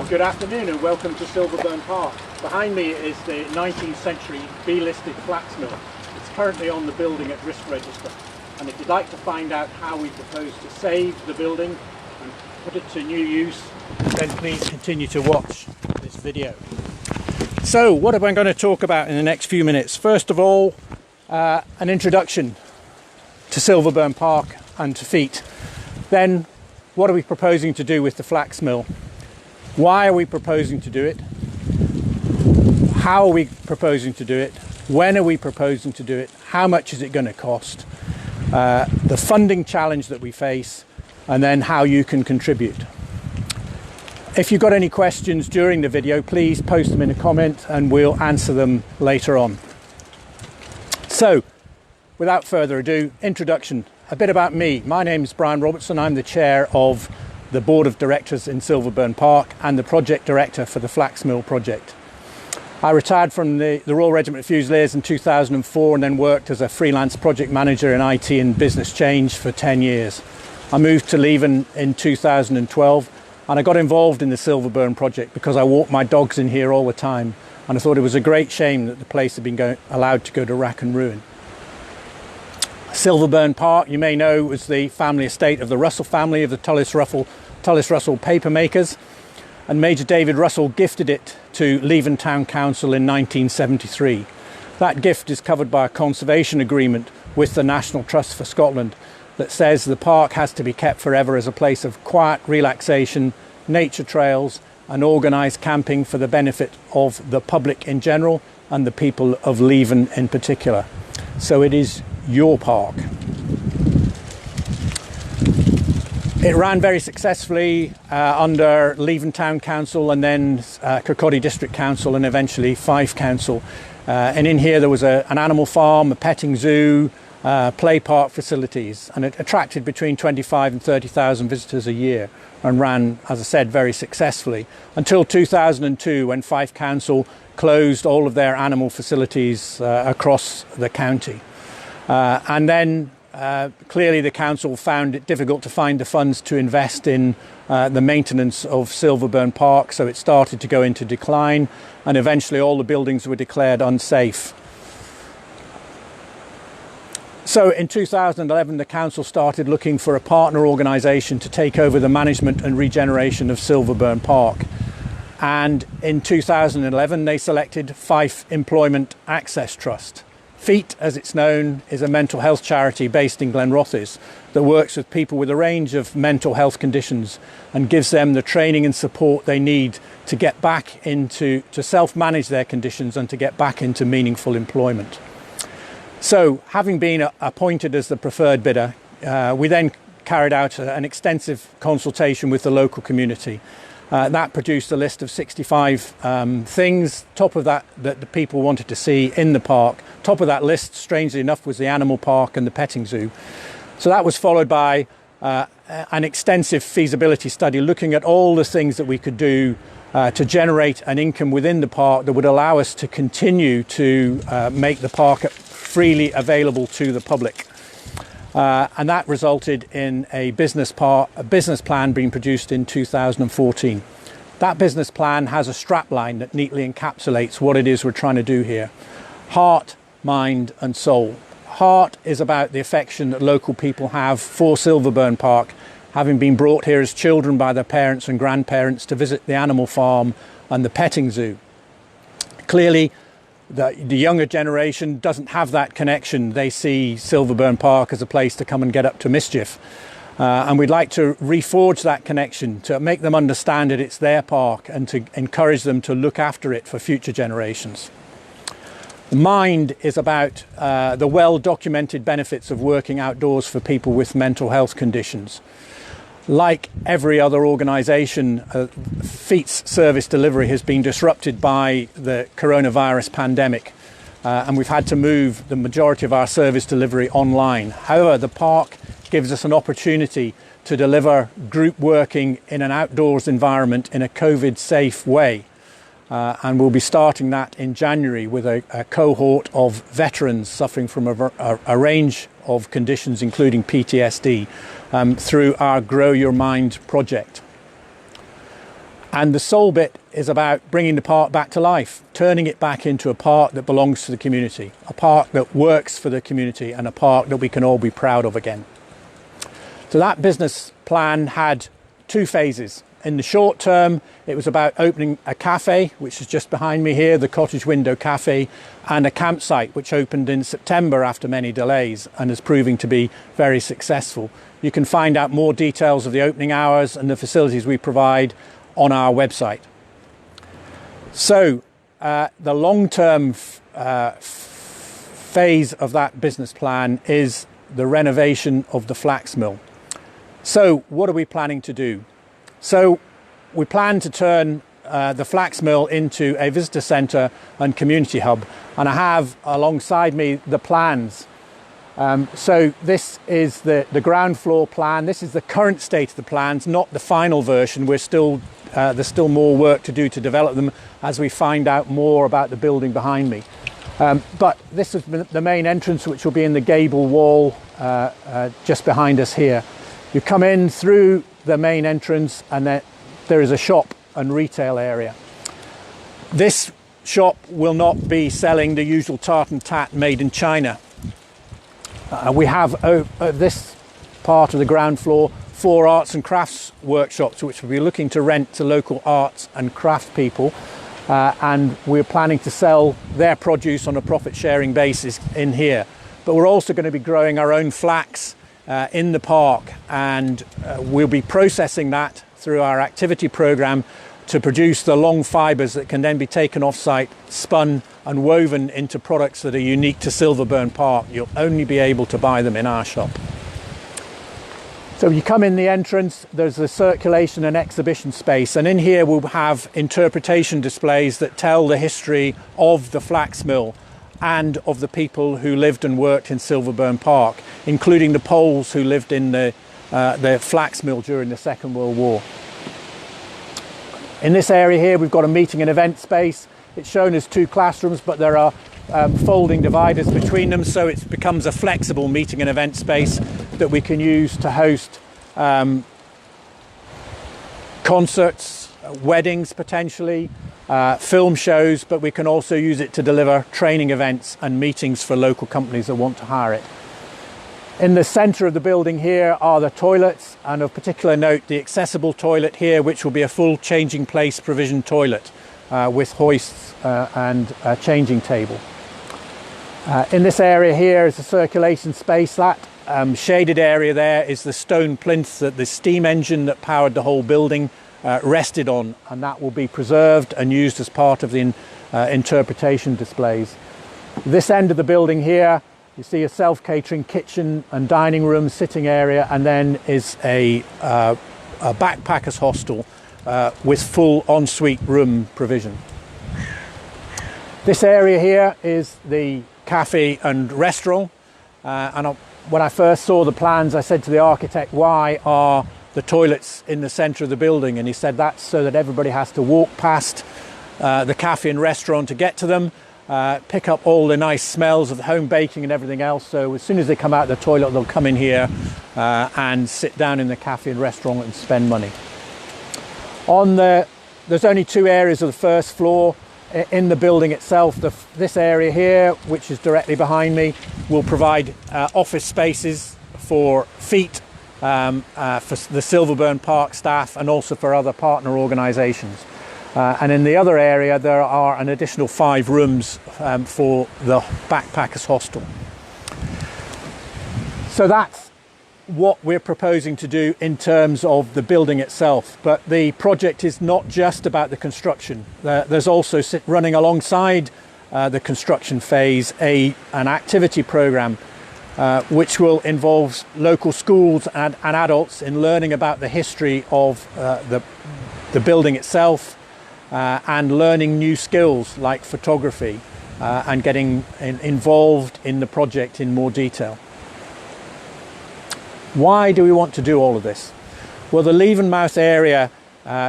Good afternoon and welcome to Silverburn Park. Behind me is the 19th century B-listed Flax Mill. It's currently on the building at risk register, and if you'd like to find out how we propose to save the building and put it to new use, then please continue to watch this video. So what am I going to talk about in the next few minutes? First of all, an introduction to Silverburn Park and to feet. Then what are we proposing to do with the Flax Mill? Why are we proposing to do it? How are we proposing to do it? When are we proposing to do it? How much is it going to cost? The funding challenge that we face, and then how you can contribute. If you've got any questions during the video, please post them in a comment and we'll answer them later on. So, without further ado, introduction. A bit about me. My name is Brian Robertson. I'm the chair of the board of directors in Silverburn Park and the project director for the Flax Mill project. I retired from the Royal Regiment of Fusiliers in 2004 and then worked as a freelance project manager in IT and business change for 10 years. I moved to Leven in 2012 and I got involved in the Silverburn project because I walk my dogs in here all the time, and I thought it was a great shame that the place had been allowed to go to rack and ruin. Silverburn Park, you may know, was the family estate of the Russell family of the Tullis Russell paper makers, and Major David Russell gifted it to Leven Town Council in 1973. That gift is covered by a conservation agreement with the National Trust for Scotland that says the park has to be kept forever as a place of quiet relaxation, nature trails and organised camping for the benefit of the public in general and the people of Leven in particular. So it is your park. It ran very successfully under Leven Town Council and then Kirkcaldy District Council and eventually Fife Council. And in here there was an animal farm, a petting zoo, play park facilities, and it attracted between 25 and 30,000 visitors a year and ran, as I said, very successfully until 2002 when Fife Council closed all of their animal facilities across the county. And then clearly the council found it difficult to find the funds to invest in the maintenance of Silverburn Park, so it started to go into decline and eventually all the buildings were declared unsafe. So in 2011 the council started looking for a partner organisation to take over the management and regeneration of Silverburn Park, and in 2011 they selected Fife Employment Access Trust. FEET, as it's known, is a mental health charity based in Glenrothes that works with people with a range of mental health conditions and gives them the training and support they need to get back into, to self-manage their conditions and to get back into meaningful employment. So, having been appointed as the preferred bidder, we then carried out an extensive consultation with the local community. That produced a list of 65 things, top of that the people wanted to see in the park. Top of that list, strangely enough, was the animal park and the petting zoo. So that was followed by an extensive feasibility study looking at all the things that we could do to generate an income within the park that would allow us to continue to make the park freely available to the public. And that resulted in a business plan being produced in 2014. That business plan has a strapline that neatly encapsulates what it is we're trying to do here. Heart, mind and soul. Heart is about the affection that local people have for Silverburn Park, having been brought here as children by their parents and grandparents to visit the animal farm and the petting zoo. Clearly, the younger generation doesn't have that connection. They see Silverburn Park as a place to come and get up to mischief. And we'd like to reforge that connection, to make them understand that it's their park and to encourage them to look after it for future generations. The mind is about the well-documented benefits of working outdoors for people with mental health conditions. Like every other organisation, FEET's service delivery has been disrupted by the coronavirus pandemic, and we've had to move the majority of our service delivery online. However, the park gives us an opportunity to deliver group working in an outdoors environment in a COVID-safe way. And we'll be starting that in January with a cohort of veterans suffering from a range of conditions, including PTSD, through our Grow Your Mind project. And the sole bit is about bringing the park back to life, turning it back into a park that belongs to the community, a park that works for the community, and a park that we can all be proud of again. So that business plan had 2 phases. In the short term, it was about opening a cafe, which is just behind me here, the Cottage Window Cafe, and a campsite, which opened in September after many delays and is proving to be very successful. You can find out more details of the opening hours and the facilities we provide on our website. So the long-term phase of that business plan is the renovation of the Flax Mill. So what are we planning to do? So we plan to turn the Flax Mill into a visitor centre and community hub, and I have alongside me the plans. So this is the ground floor plan. This is the current state of the plans, not the final version. There's still more work to do to develop them as we find out more about the building behind me. But this is the main entrance, which will be in the gable wall just behind us here. You come in through the main entrance, and then there is a shop and retail area. This shop will not be selling the usual tartan tat made in China. We have this part of the ground floor 4 arts and crafts workshops, which we'll be looking to rent to local arts and craft people, and we're planning to sell their produce on a profit sharing basis in here. But we're also going to be growing our own flax in the park, and we'll be processing that through our activity program to produce the long fibres that can then be taken off site, spun and woven into products that are unique to Silverburn Park. You'll only be able to buy them in our shop. So you come in the entrance, there's a circulation and exhibition space, and in here we'll have interpretation displays that tell the history of the Flax Mill and of the people who lived and worked in Silverburn Park, including the Poles who lived in the Flax Mill during the Second World War. In this area here, we've got a meeting and event space. It's shown as 2 classrooms, but there are folding dividers between them, so it becomes a flexible meeting and event space that we can use to host concerts, weddings potentially, film shows, but we can also use it to deliver training events and meetings for local companies that want to hire it. In the centre of the building here are the toilets, and of particular note the accessible toilet here, which will be a full changing place provision toilet with hoists and a changing table. In this area here is the circulation space. That shaded area there is the stone plinth that the steam engine that powered the whole building rested on, and that will be preserved and used as part of the interpretation displays. This end of the building here, you see a self-catering kitchen and dining room, sitting area, and then is a backpackers hostel with full ensuite room provision. This area here is the cafe and restaurant, when I first saw the plans, I said to the architect, why are the toilets in the centre of the building? And he said that's so that everybody has to walk past the cafe and restaurant to get to them, pick up all the nice smells of home baking and everything else. So as soon as they come out of the toilet, they'll come in here and sit down in the cafe and restaurant and spend money. There's only 2 areas of the first floor. In the building itself, this area here, which is directly behind me, will provide office spaces for FEET, for the Silverburn Park staff, and also for other partner organisations. And in the other area, there are an additional 5 rooms for the backpackers hostel. So that's what we're proposing to do in terms of the building itself. But the project is not just about the construction. There's also running alongside the construction phase an activity program which will involve local schools and adults in learning about the history of the building itself and learning new skills like photography and getting involved in the project in more detail. Why do we want to do all of this? Well, the Leavenmouth area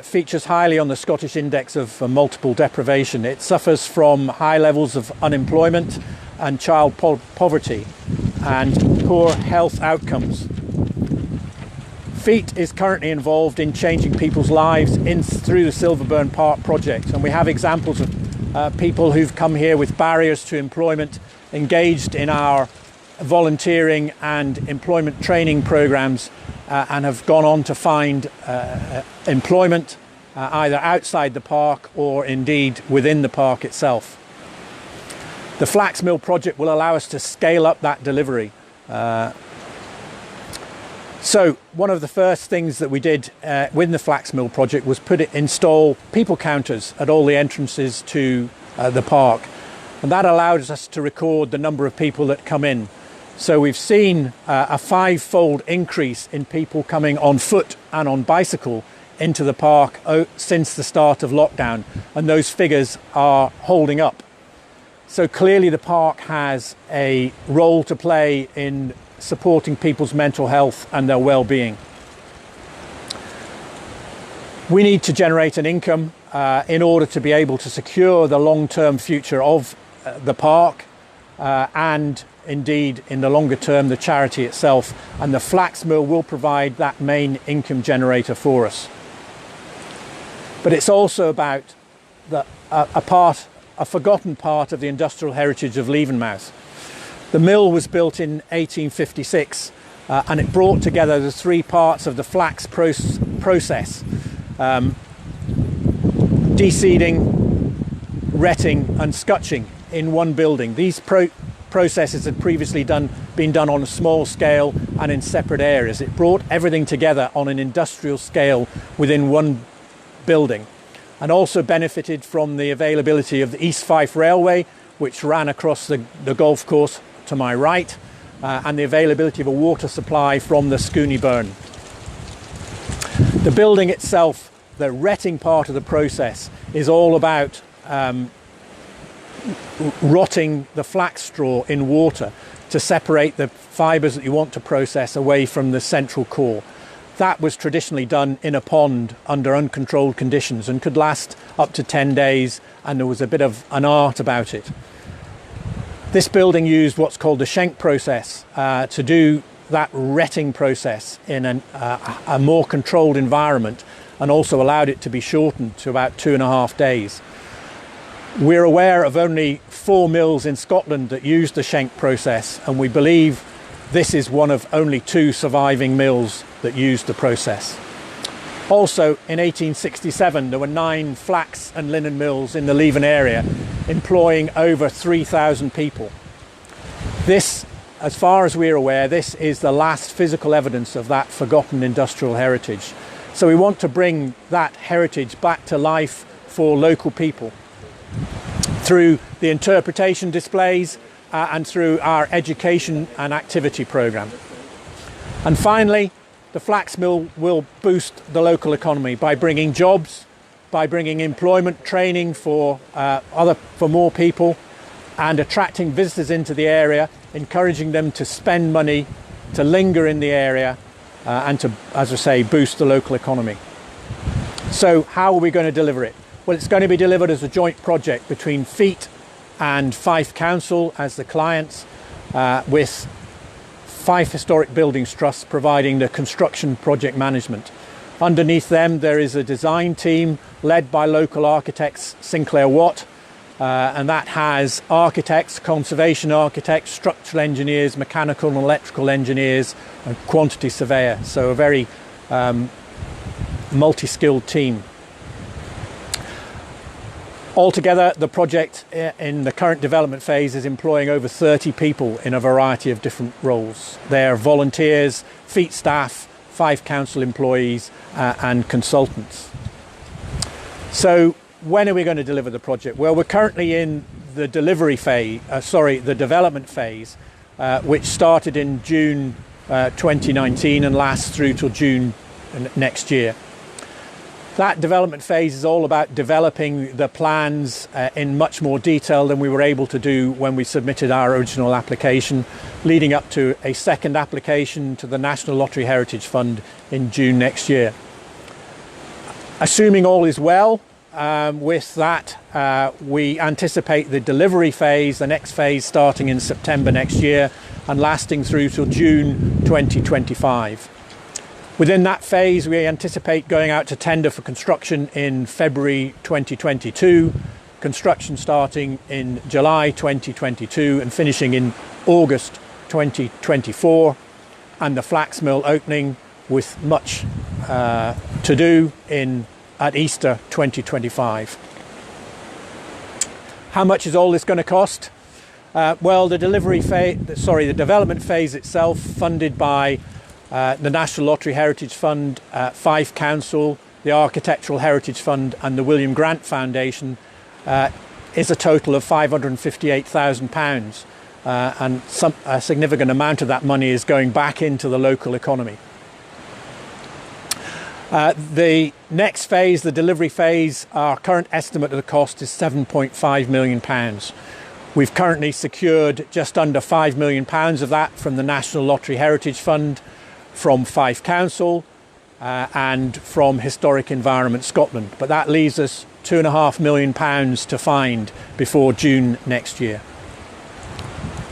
features highly on the Scottish Index of Multiple Deprivation. It suffers from high levels of unemployment and child poverty and poor health outcomes. FEET is currently involved in changing people's lives through the Silverburn Park project, and we have examples of people who've come here with barriers to employment, engaged in our volunteering and employment training programs, and have gone on to find employment either outside the park or indeed within the park itself. The Flax Mill project will allow us to scale up that delivery. So one of the first things that we did with the Flax Mill project was install people counters at all the entrances to the park, and that allowed us to record the number of people that come in. So we've seen a 5-fold increase in people coming on foot and on bicycle into the park since the start of lockdown, and those figures are holding up. So clearly the park has a role to play in supporting people's mental health and their well-being. We need to generate an income in order to be able to secure the long-term future of the park and indeed in the longer term the charity itself, and the Flax Mill will provide that main income generator for us. But it's also about a forgotten part of the industrial heritage of Leavenmouth. The mill was built in 1856 and it brought together the 3 parts of the flax process: deseeding, retting and scutching in one building. These processes had previously been done on a small scale and in separate areas. It brought everything together on an industrial scale within one building, and also benefited from the availability of the East Fife Railway, which ran across the golf course to my right, and the availability of a water supply from the Scooney Burn. The building itself, the retting part of the process, is all about rotting the flax straw in water to separate the fibres that you want to process away from the central core. That was traditionally done in a pond under uncontrolled conditions and could last up to 10 days, and there was a bit of an art about it. This building used what's called the Schenk process to do that retting process in a more controlled environment, and also allowed it to be shortened to about 2.5 days. We're aware of only 4 mills in Scotland that use the Schenk process, and we believe this is one of only 2 surviving mills that used the process. Also, in 1867, there were 9 flax and linen mills in the Leven area, employing over 3,000 people. This, as far as we're aware, this is the last physical evidence of that forgotten industrial heritage. So we want to bring that heritage back to life for local people through the interpretation displays and through our education and activity programme. And finally, the Flax Mill will boost the local economy by bringing jobs, by bringing employment training for more people, and attracting visitors into the area, encouraging them to spend money, to linger in the area, and to, as I say, boost the local economy. So how are we going to deliver it? Well, it's going to be delivered as a joint project between FEET and Fife Council as the clients, with Fife Historic Buildings Trust providing the construction project management. Underneath them there is a design team led by local architects Sinclair Watt, and that has architects, conservation architects, structural engineers, mechanical and electrical engineers and quantity surveyor. So a very multi-skilled team. Altogether, the project in the current development phase is employing over 30 people in a variety of different roles. They're volunteers, FEET staff, Fife Council employees and consultants. So when are we going to deliver the project? Well, we're currently in the the development phase, which started in June 2019 and lasts through till June next year. That development phase is all about developing the plans in much more detail than we were able to do when we submitted our original application, leading up to a second application to the National Lottery Heritage Fund in June next year. Assuming all is well with that, we anticipate the delivery phase, the next phase, starting in September next year and lasting through till June 2025. Within that phase, we anticipate going out to tender for construction in February 2022, construction starting in July 2022 and finishing in August 2024, and the Flax Mill opening with much to do at Easter 2025. How much is all this going to cost? Well, the development phase itself, funded by the National Lottery Heritage Fund, Fife Council, the Architectural Heritage Fund and the William Grant Foundation, is a total of £558,000, and a significant amount of that money is going back into the local economy. The next phase, the delivery phase, our current estimate of the cost is £7.5 million. We've currently secured just under £5 million of that from the National Lottery Heritage Fund, from Fife Council and from Historic Environment Scotland. But that leaves us £2.5 million to find before June next year.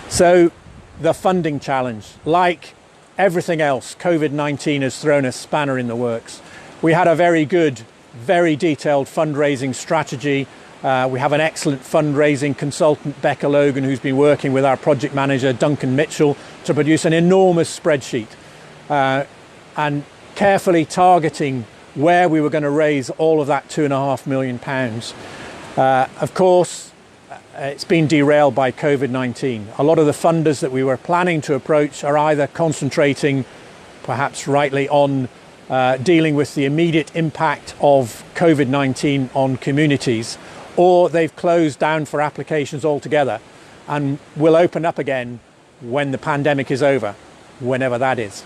So the funding challenge, like everything else, COVID-19 has thrown a spanner in the works. We had a very good, very detailed fundraising strategy. We have an excellent fundraising consultant, Becca Logan, who's been working with our project manager, Duncan Mitchell, to produce an enormous spreadsheet and carefully targeting where we were going to raise all of that £2.5 million. Of course, it's been derailed by COVID-19. A lot of the funders that we were planning to approach are either concentrating, perhaps rightly, on dealing with the immediate impact of COVID-19 on communities, or they've closed down for applications altogether and will open up again when the pandemic is over, whenever that is.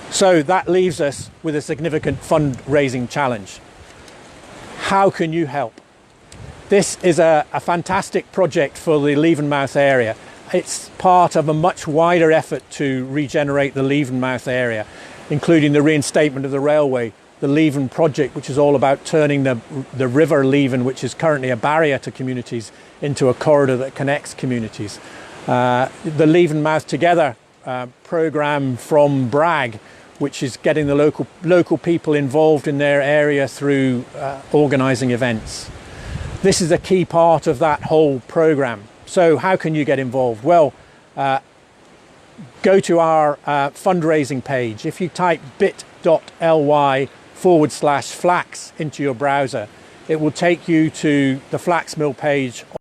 So that leaves us with a significant fundraising challenge. How can you help? This is a fantastic project for the Leavenmouth area. It's part of a much wider effort to regenerate the Leavenmouth area, including the reinstatement of the railway, the Leven project, which is all about turning the river Leven, which is currently a barrier to communities, into a corridor that connects communities. The Leavenmouth Together programme from Bragg, which is getting the local people involved in their area through organising events. This is a key part of that whole programme. So how can you get involved? Well, go to our fundraising page. If you type bit.ly/flax into your browser, it will take you to the Flaxmill page